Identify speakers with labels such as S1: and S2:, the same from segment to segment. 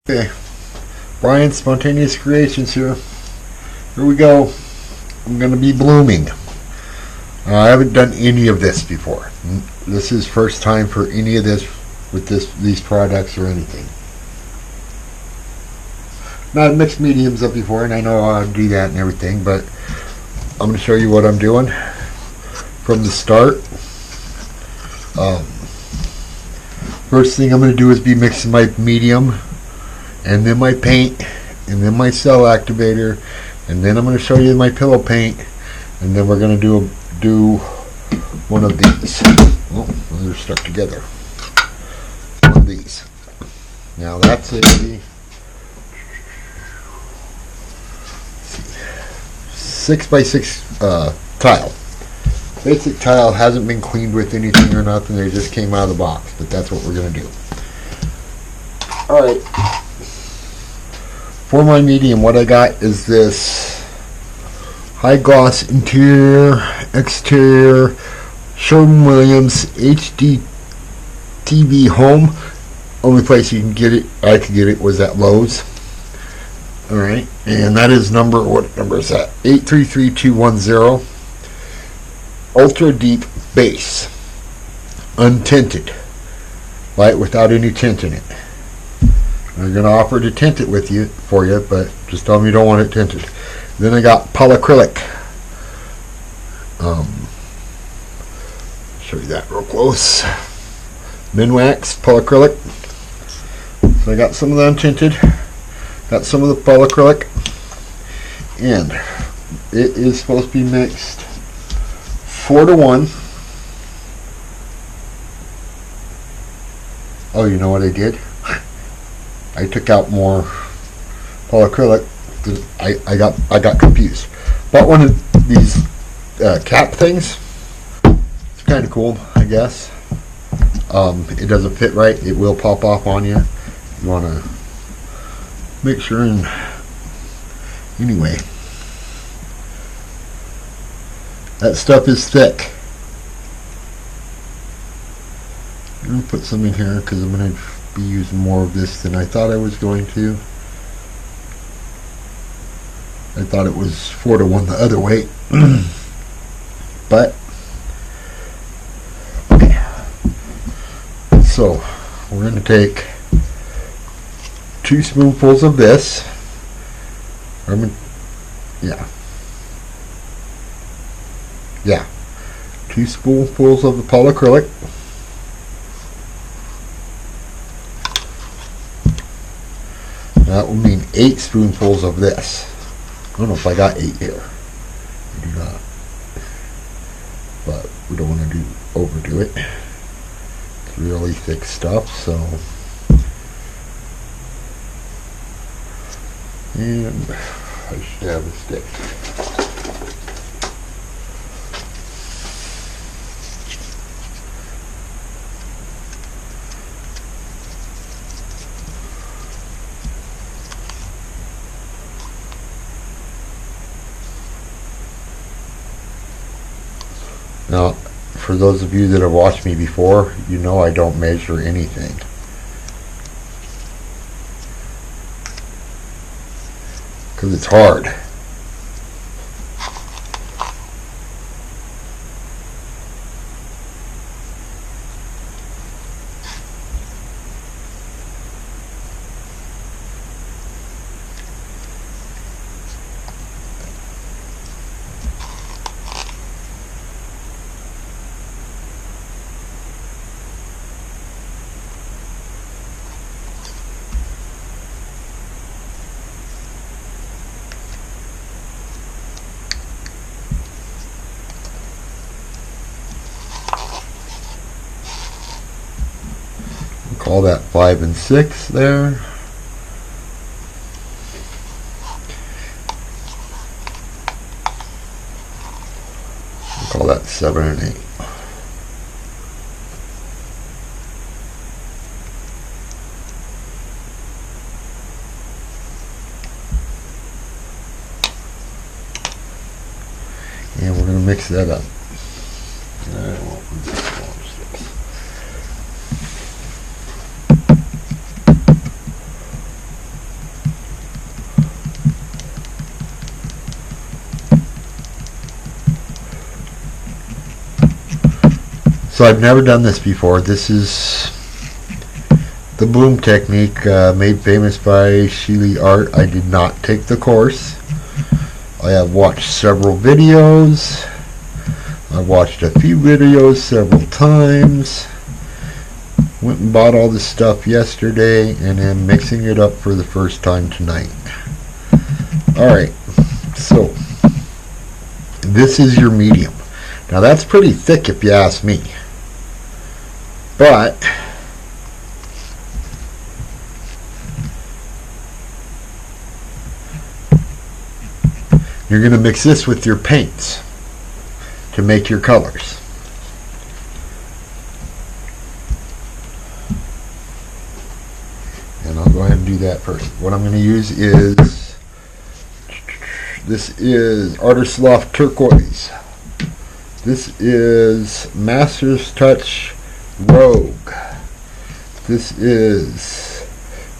S1: Okay, Brian, Spontaneous Creations here. Here we go. I'm going to be blooming. I haven't done any of this before. This is first time for any of this with these products or anything. Now, I've mixed mediums up before, and I know how to do that and everything, but I'm going to show you what I'm doing from the start. First thing I'm going to do is be mixing my medium, and then my paint, and then my cell activator, and then I'm going to show you my pillow paint, and then we're going to do one of these. Oh, they're stuck together. One of these. Now that's a 6x6 tile. Basic tile, hasn't been cleaned with anything or nothing. They just came out of the box, but that's what we're going to do. Alright. For my medium, what I got is this high gloss interior, exterior, Sherwin-Williams HD TV home. Only place you can get it, I could get it, was at Lowe's. Alright, and that is what number is that? 833210. Ultra deep base, untinted, light without any tint in it. I'm going to offer to tint it for you, but just tell me you don't want it tinted. Then I got polyacrylic. Show you that real close. Minwax polyacrylic. So I got some of the untinted, got some of the polyacrylic, and it is supposed to be mixed 4-to-1. Oh, you know what I did? I took out more polyacrylic. I got confused. Bought one of these cap things. It's kind of cool, I guess. It doesn't fit right. It will pop off on you. You want to make sure. And anyway, that stuff is thick. I'm going to put some in here because I'm going to be using more of this than I thought I was going to. I thought it was 4-to-1 the other way. But okay. So we're going to take 2 spoonfuls of this. Yeah, 2 spoonfuls of the polyacrylic. That will mean 8 spoonfuls of this. I don't know if I got 8 here. I do not. But we don't want to overdo it. It's really thick stuff, so. And I should have a stick. Now, for those of you that have watched me before, you know I don't measure anything. Because it's hard. Call that 5 and 6 there. We'll call that 7 and 8. And we're going to mix that up. So I've never done this before. This is the bloom technique made famous by Sheely Art. I did not take the course. I have watched several videos. I've watched a few videos several times. Went and bought all this stuff yesterday and am mixing it up for the first time tonight. Alright, so this is your medium. Now that's pretty thick if you ask me. But you're going to mix this with your paints to make your colors. And I'll go ahead and do that first. What I'm going to use is, this is Artist Loft Turquoise. This is Master's Touch Rogue. This is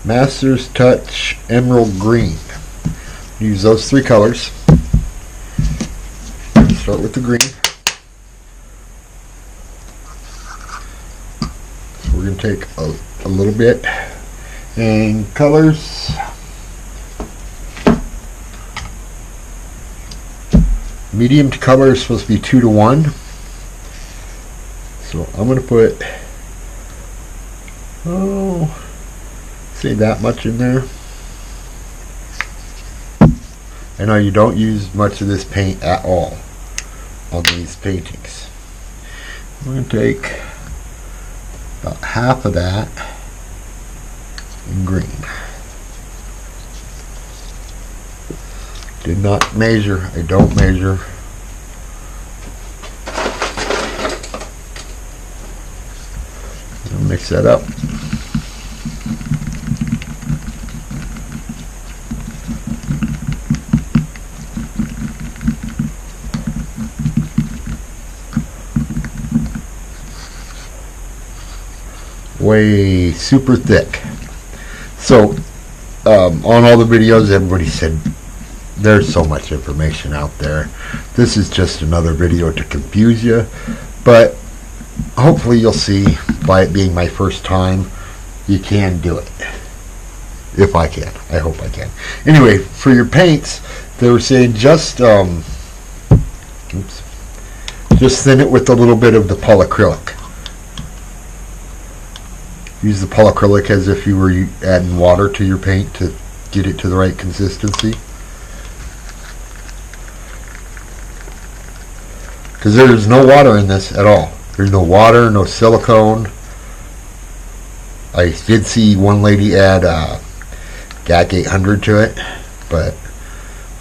S1: Master's Touch Emerald Green. Use those three colors. Start with the green. So we're going to take a little bit. And colors. Medium to color is supposed to be 2 to 1. So I'm going to put, say that much in there. I know you don't use much of this paint at all on these paintings. I'm going to take about half of that in green. Did not measure. I don't measure. I'll mix that up. Way super thick. So on all the videos everybody said there's so much information out there. This is just another video to confuse you, but hopefully you'll see, by it being my first time, you can do it. If I can. I hope I can. Anyway, for your paints, they were saying just thin it with a little bit of the polyacrylic. Use the polyacrylic as if you were adding water to your paint to get it to the right consistency. Because there's no water in this at all. There's no water, no silicone. I did see one lady add GAC 800 to it, but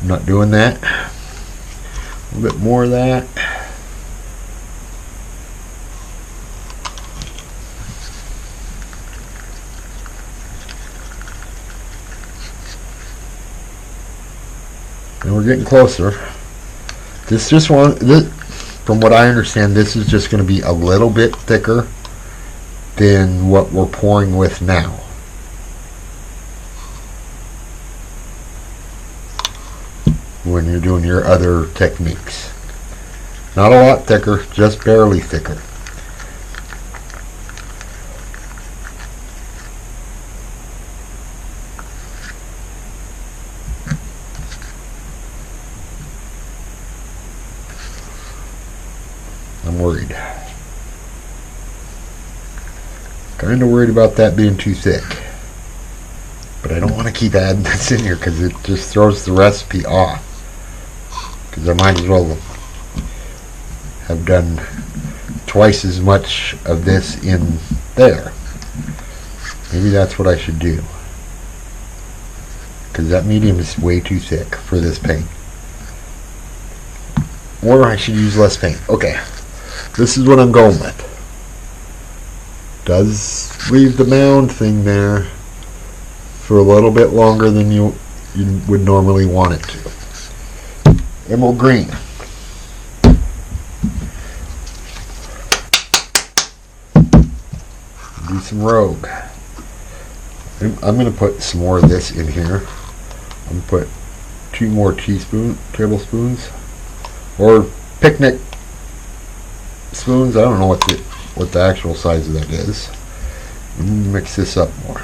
S1: I'm not doing that. A little bit more of that. And we're getting closer. This just from what I understand, this is just going to be a little bit thicker than what we're pouring with now. When you're doing your other techniques. Not a lot thicker, just barely thicker. I'm worried. Kind of worried about that being too thick. But I don't want to keep adding this in here because it just throws the recipe off. Because I might as well have done twice as much of this in there. Maybe that's what I should do. Because that medium is way too thick for this paint. Or I should use less paint. Okay. This is what I'm going with. Does leave the mound thing there for a little bit longer than you would normally want it to. Emerald green. Do some rogue. I'm going to put some more of this in here. I'm going to put 2 more tablespoons, or picnic spoons. I don't know what what the actual size of that is. Mix this up more.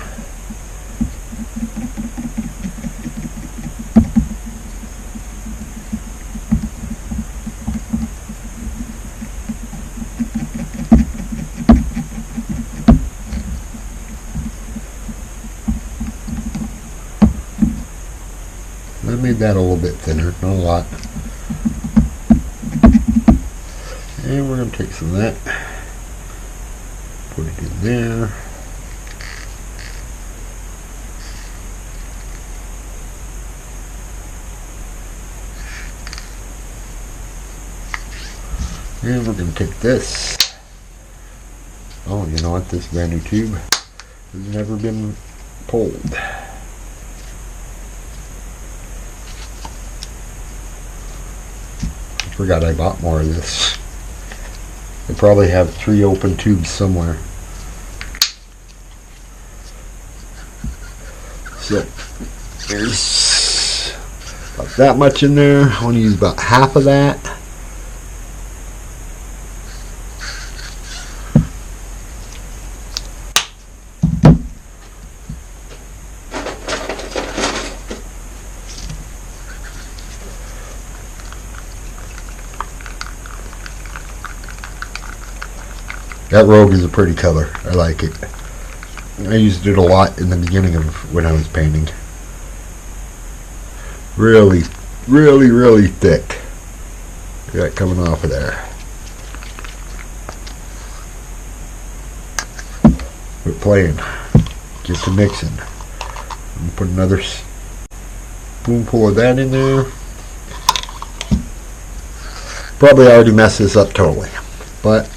S1: I made that a little bit thinner, not a lot. And we're going to take some of that, put it in there. And we're going to take this. Oh, you know what? This brand new tube has never been pulled. I forgot I bought more of this. I probably have 3 open tubes somewhere. So there's about that much in there. I want to use about half of that. That rogue is a pretty color. I like it. I used it a lot in the beginning of when I was painting. Really, really, really thick. Got it coming off of there. Quit playing. Get to mixing. Put another spoonful of that in there. Probably already messed this up totally, but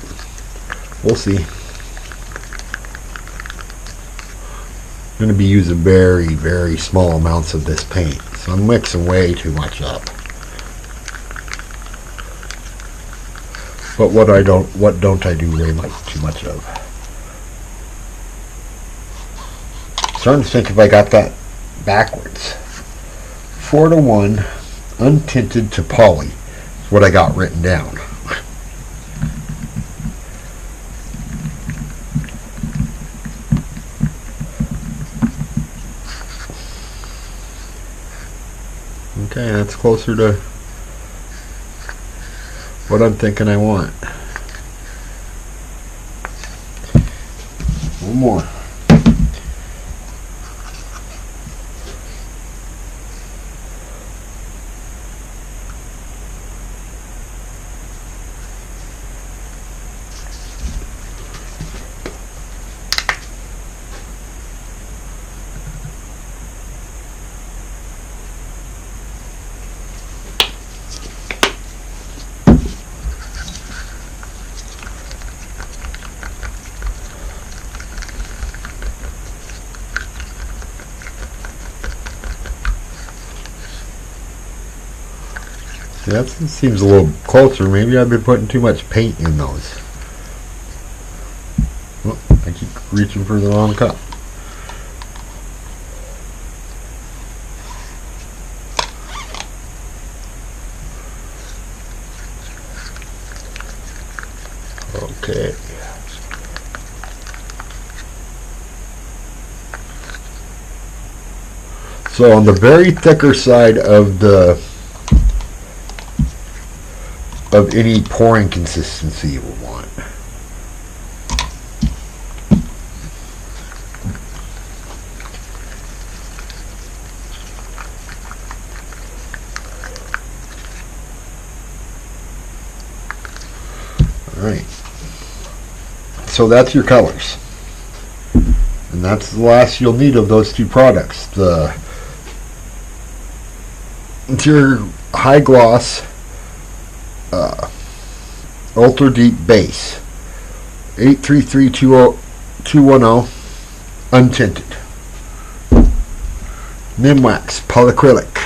S1: we'll see. I'm going to be using very, very small amounts of this paint, so I'm mixing way too much up. But what don't I do way too much of? I'm starting to think if I got that backwards. 4:1 untinted to poly is what I got written down. Okay, that's closer to what I'm thinking I want. One more. That seems a little closer. Maybe I've been putting too much paint in those. Oh, I keep reaching for the wrong cup. Okay. So on the very thicker side of any pouring consistency you will want. Alright. So that's your colors. And that's the last you'll need of those two products. It's your high gloss ultra deep base 833210 untinted Minwax polyacrylic.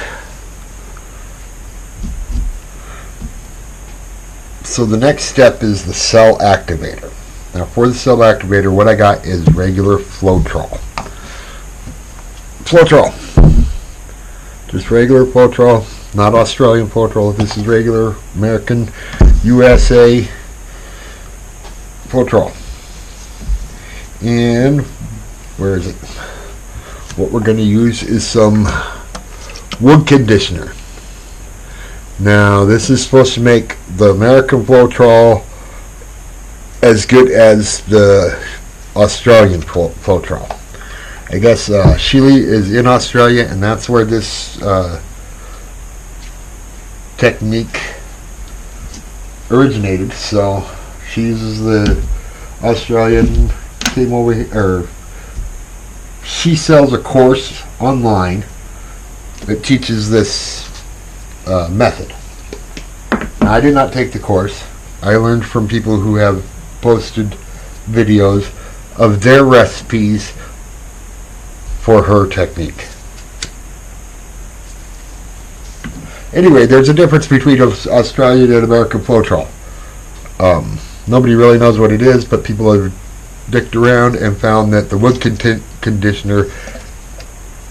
S1: So the next step is the cell activator. Now for the cell activator, what I got is regular Floetrol. Just regular Floetrol, not Australian Floetrol. This is regular American USA Floetrol. And where is it? What we're going to use is some wood conditioner. Now this is supposed to make the American Floetrol as good as the Australian Floetrol. I guess Sheely is in Australia, and that's where this technique originated. So she uses the Australian, came over here, or she sells a course online that teaches this method. Now, I did not take the course. I learned from people who have posted videos of their recipes for her technique. Anyway, there's a difference between Australian and American Floetrol. Nobody really knows what it is, but people have dicked around and found that the wood conditioner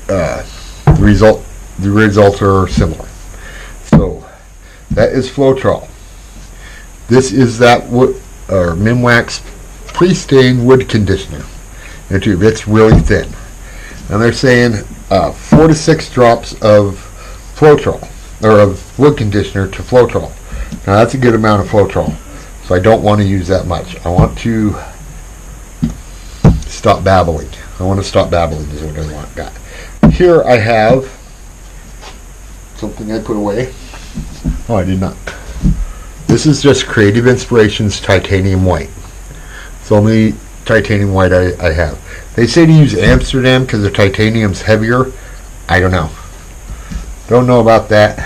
S1: the results are similar. So that is Floetrol. This is that wood or Minwax pre-stained wood conditioner in a tube. It's really thin, and they're saying 4 to 6 drops of Floetrol or of wood conditioner to Floetrol. Now that's a good amount of Floetrol, so I don't want to use that much. I want to stop babbling. I want to stop babbling is what I want. Got here. I have something I put away. Oh, I did not. This is just Creative Inspirations Titanium White. It's the only titanium white I have. They say to use Amsterdam because the titanium's heavier. I don't know. Don't know about that.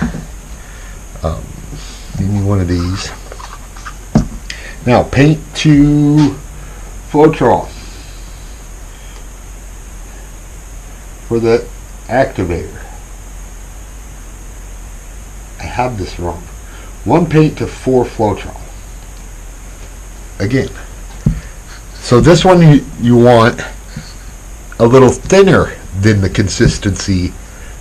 S1: Give me one of these. Now, paint to Floetrol for the activator. I have this wrong. 1 paint to 4 Floetrol. Again. So this one you want a little thinner than the consistency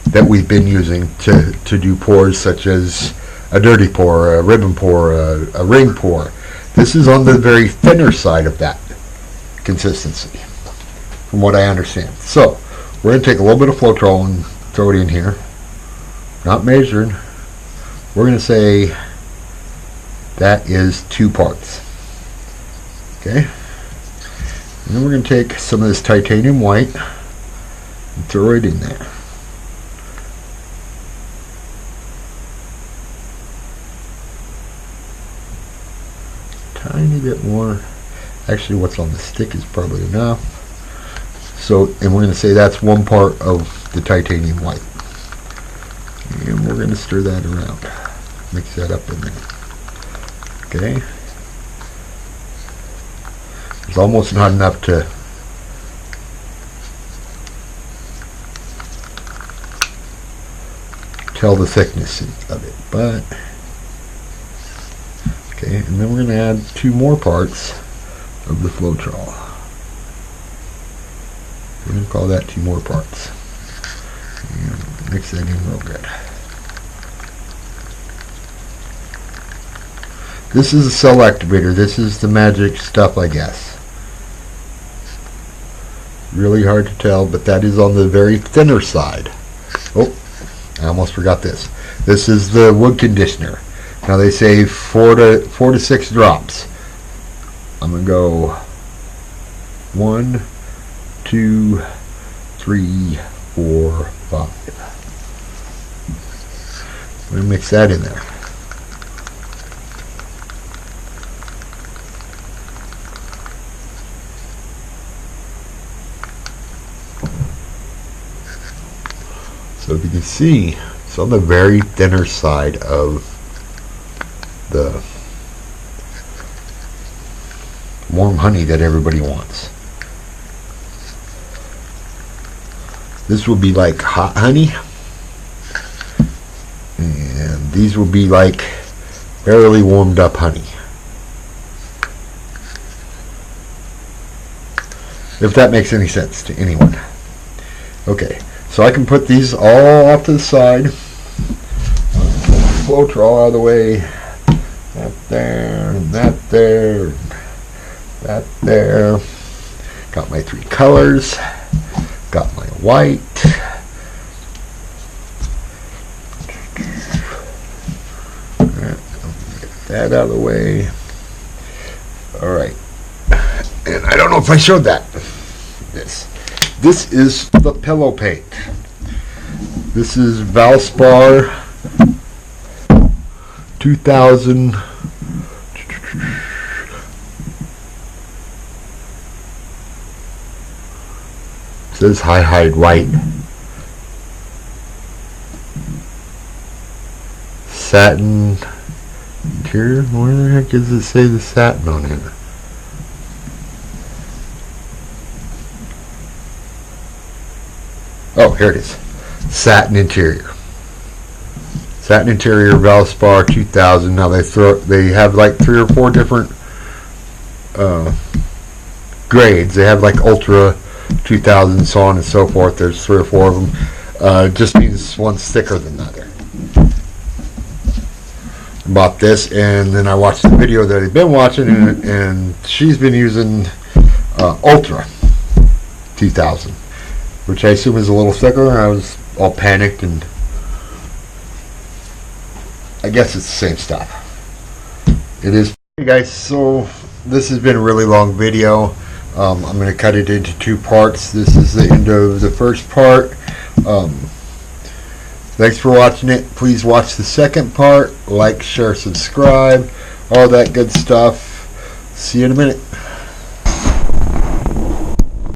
S1: that we've been using to do pours, such as a dirty pour, a ribbon pour, a ring pour. This is on the very thinner side of that consistency, from what I understand. So we're going to take a little bit of Floetrol and throw it in here. Not measured. We're going to say that is 2 parts. Okay? And then we're going to take some of this titanium white and throw it in there. Tiny bit more. Actually, what's on the stick is probably enough. So, and we're going to say that's 1 part of the titanium white. And we're going to stir that around. Mix that up in there. Okay. It's almost not enough to tell the thickness of it, but okay. And then we're going to add 2 more parts of the Floetrol. We're going to call that 2 more parts. And mix that in real good. This is a cell activator. This is the magic stuff, I guess. Really hard to tell, but that is on the very thinner side. Oh, I almost forgot this. This is the wood conditioner. Now they say 4 to 6 drops. I'm gonna go 1, 2, 3, 4, 5. I'm gonna mix that in there. So if you can see, it's on the very thinner side of the warm honey that everybody wants. This will be like hot honey, and these will be like barely warmed up honey. If that makes any sense to anyone. Okay. So I can put these all off to the side. Floetrol out of the way. That there, and that there, that there. Got my 3 colors. Got my white. Get that out of the way. Alright. And I don't know if I showed that. This is the pillow paint. This is Valspar 2000. It says hide white. Satin interior. Where the heck does it say the satin on it? Oh, here it is. Satin interior. Satin interior Valspar 2000. Now they have like 3 or 4 different grades. They have like Ultra 2000, so on and so forth. There's 3 or 4 of them. It just means one's thicker than the other. Bought this, and then I watched the video that I've been watching, and she's been using Ultra 2000, which I assume is a little thicker. I was all panicked, and I guess it's the same stuff. It is. Hey guys, so this has been a really long video. I'm going to cut it into 2 parts. This is the end of the first part. Thanks for watching it. Please watch the second part. Like, share, subscribe, all that good stuff. See you in a minute.